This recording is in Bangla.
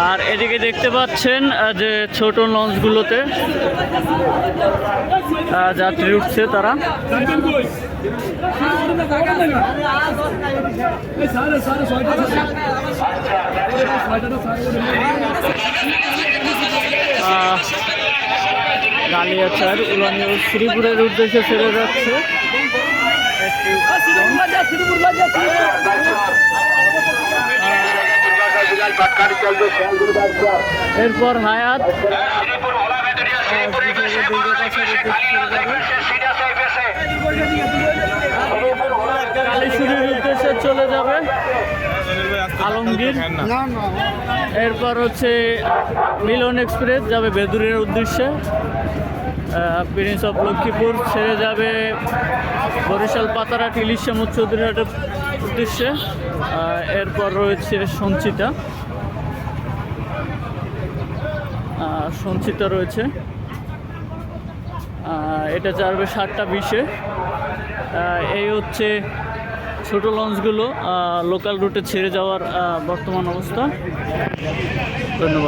আর এদিকে দেখতে পাচ্ছেন যে ছোট লঞ্চগুলোতে যাত্রী উঠছে তারা। গালিয়াচার উলানিয়া শ্রীপুরের উদ্দেশ্যে ছেড়ে যাচ্ছে। এরপর হায়াত কালীশুরির উদ্দেশ্যে চলে যাবে আলমগীর। এরপর হচ্ছে মিলন এক্সপ্রেস যাবে বেদুরের উদ্দেশ্যে। প্রিন্স অফ লক্ষ্মীপুর ছেড়ে যাবে বরিশাল পাতারহাট ইলিশ শামুক চৌধুরীহাটের উদ্দেশ্যে। এরপর রয়েছে সঞ্চিতা রয়েছে, এটা যাবে 7টা 20-এ। এই হচ্ছে ছোট লঞ্চগুলো লোকাল রুটে ছেড়ে যাওয়ার বর্তমান অবস্থা। ধন্যবাদ।